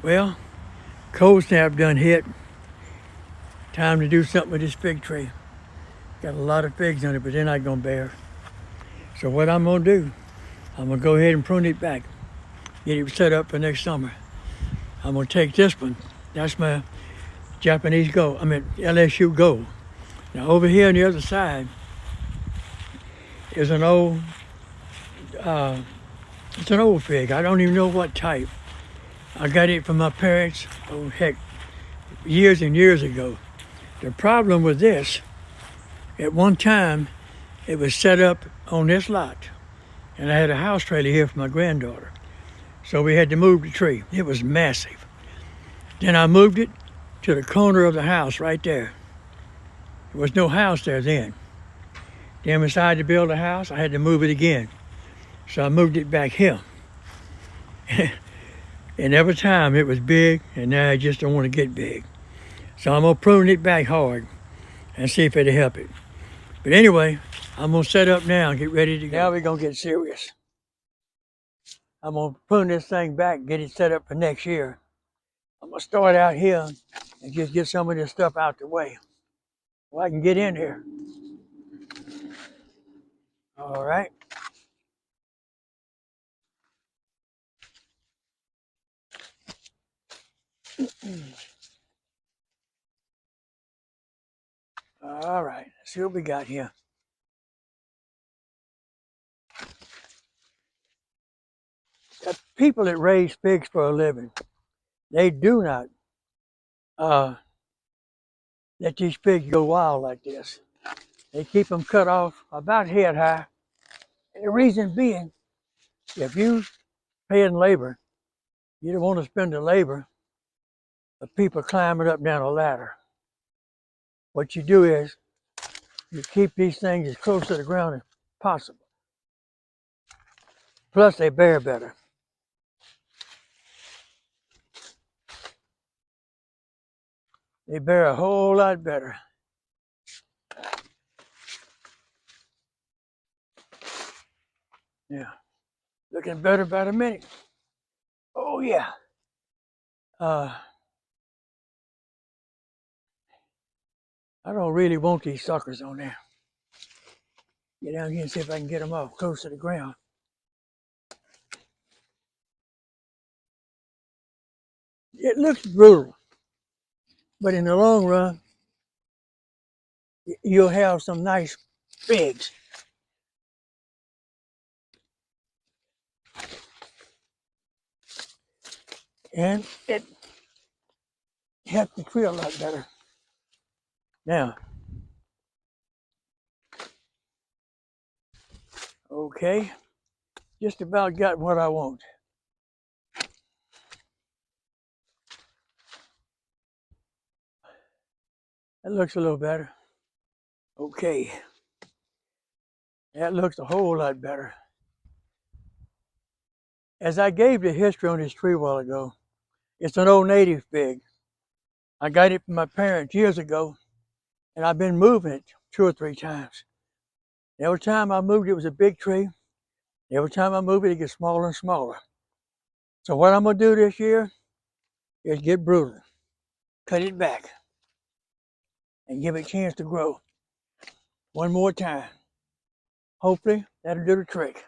Well, cold snap done hit. Time to do something with this fig tree. Got a lot of figs on it, but they're not gonna bear. So what I'm gonna do, I'm gonna go ahead and prune it back. Get it set up for next summer. I'm gonna take this one. That's my Japanese gold, LSU gold. Now over here on the other side is an old, it's an old fig. I don't even know what type. I got it from my parents, oh heck, years and years ago. The problem with this, at one time, it was set up on this lot. And I had a house trailer here for my granddaughter. So we had to move the tree. It was massive. Then I moved it to the corner of the house right there. There was no house there then. Then we decided to build a house, I had to move it again. So I moved it back here. And every time it was big, and now I just don't want to get big. So I'm gonna prune it back hard and see if it'll help it. But anyway, I'm gonna set up now and get ready to go. Now we're gonna get serious. I'm gonna prune this thing back, get it set up for next year. I'm gonna start out here and just get some of this stuff out the way so I can get in here. All right. All right, let's see what we got here. The people that raise pigs for a living, they do not let these pigs go wild like this. They keep them cut off about head high. And the reason being, if you pay in labor, you don't want to spend the labor of people climbing up and down a ladder. What you do is you keep these things as close to the ground as possible. Plus, they bear better. They bear a whole lot better. Yeah, looking better by the minute. Oh yeah. I don't really want these suckers on there. Get down here and see if I can get them off close to the ground. It looks brutal, but in the long run, you'll have some nice figs. And it helps the tree a lot better. Now, okay, just about got what I want. That looks a little better. Okay, that looks a whole lot better. As I gave the history on this tree a while ago, it's an old native fig. I got it from my parents years ago, and I've been moving it 2 or 3 times. Every time I moved it was a big tree. Every time I move it, it gets smaller and smaller. So what I'm gonna do this year is get brutal, cut it back, and give it a chance to grow one more time. Hopefully that'll do the trick.